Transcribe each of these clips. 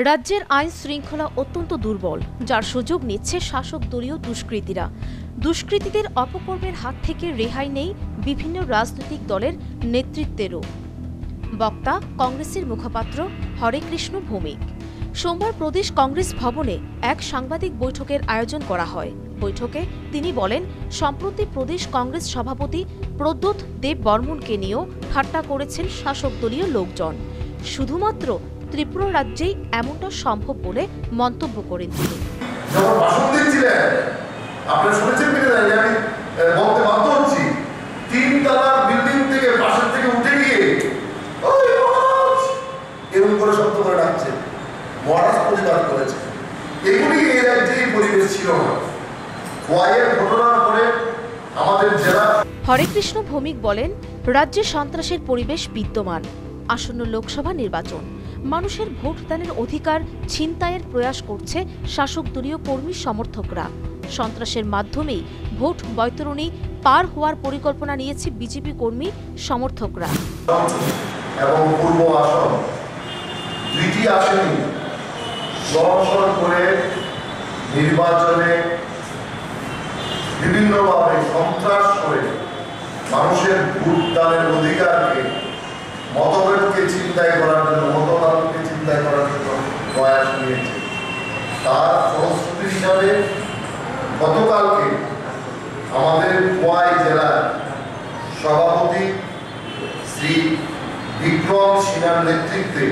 রাজ্যের আইন শৃঙ্খলা অত্যন্ত দুর্বল, যার সুযোগ নিচ্ছে শাসক দলীয় দুষ্কৃতীরা। দুষ্কৃতীদের অপকর্মের হাত থেকে রেহাই নেই বিভিন্ন রাজনৈতিক দলের নেতৃত্বেরও। বক্তা কংগ্রেসের মুখপাত্র হরেকৃষ্ণ ভৌমিক। সোমবার প্রদেশ কংগ্রেস ভবনে এক সাংবাদিক বৈঠকের আয়োজন করা হয়। বৈঠকে তিনি বলেন, সম্প্রতি প্রদেশ কংগ্রেস সভাপতি প্রদ্যোৎ দেব বর্মনকে নিয়েও ঠাট্টা করেছেন শাসক দলীয় লোকজন। শুধুমাত্র ত্রিপুরা রাজ্যেই এমনটা সম্ভব বলে মন্তব্য করেন তিনি। যখন ভাষণ দিচ্ছিলেন, আপনারা শুনেছেন কিনা আমি বলতে বাধ্য হচ্ছি, 3 তলার বিল্ডিং থেকে পাশের থেকে উঠে গিয়ে এরকম করে শব্দ করে ডাকছে, মহারাজ প্রতিবাদ করেছে। এগুলি এই রাজ্যে পরিবেশ ছিল না। খোয়াইয়ের ঘটনার পরে আমাদের জেলা। হরেকৃষ্ণ ভৌমিক বলেন, রাজ্যে সন্ত্রাসের পরিবেশ বিদ্যমান। আসন্ন লোকসভা নির্বাচন, মানুষের ভোটদানের অধিকার ছিনতাইয়ের প্রয়াস করছে শাসক দলীয় কর্মী সমর্থকরা। সন্ত্রাসের মাধ্যমেই ভোট বৈতরণী পার হওয়ার পরিকল্পনা নিয়েছে বিজেপি কর্মী সমর্থকরা। এবং পূর্ব আসন 2টি আসনে জনসন করে নির্বাচনে বিভিন্নভাবে সন্ত্রাস করে মানুষের ভোটদানের অধিকারকে, মতভেদকে চিন্তাই করার জন্য, মতবাদকে চিন্তাই করার জন্য প্রয়াস নিয়েছে। তার ফলশ্রুতি হিসাবে গতকালকে আমাদের খোয়াই জেলার সভাপতি শ্রী বিক্রম সিনহার নেতৃত্বে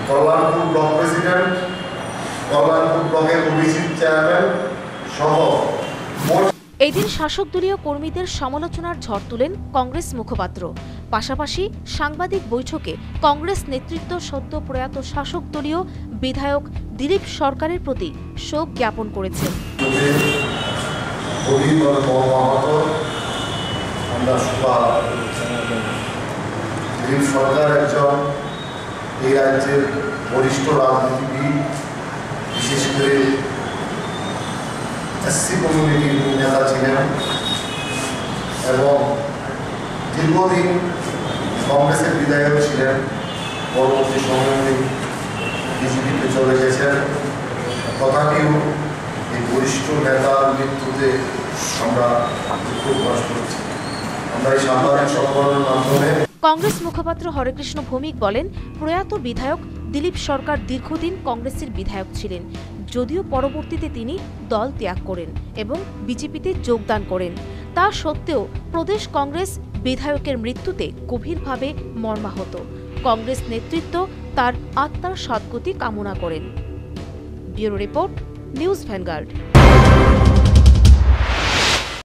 কল্যাণপুর ব্লক প্রেসিডেন্ট, কল্যাণপুর ব্লকের ওবিসি চেয়ারম্যান সহ এদিন শাসক দলীয় কর্মীদের সমালোচনার ঝড় তুলেন কংগ্রেস মুখপাত্র। পাশাপাশি সাংবাদিক বৈঠকে কংগ্রেস নেতৃত্ব সদ্য প্রয়াত শাসক দলীয় বিধায়ক দিলীপ সরকারের প্রতি শোক জ্ঞাপন করেছেন। দিলীপ সরকার একজন এই রাজ্যের বরিষ্ঠ রাজনীতিবিদ, বিশেষ করে এসসি কমিউনিটির নেতা ছিলেন এবং দীর্ঘদিন কংগ্রেসের বিধায়ক ছিলেন। পরবর্তী সময়ে বিজেপিতে চলে গেছেন। তথাপিও এই বরিষ্ঠ নেতার মৃত্যুতে আমরা দুঃখ প্রকাশ করছি। আমরা এই সাংবাদিক সম্মেলনের মাধ্যমে কংগ্রেস মুখপাত্র হরেকৃষ্ণ ভৌমিক বলেন, প্রয়াত বিধায়ক দিলীপ সরকার দীর্ঘদিন কংগ্রেসের বিধায়ক ছিলেন, যদিও পরবর্তীতে তিনি দল ত্যাগ করেন এবং বিজেপিতে যোগদান করেন। তা সত্ত্বেও প্রদেশ কংগ্রেস বিধায়কের মৃত্যুতে গভীরভাবে মর্মাহত। কংগ্রেস নেতৃত্ব তার আত্মার সদ্গতি কামনা করেন। Bureau report, news vanguard.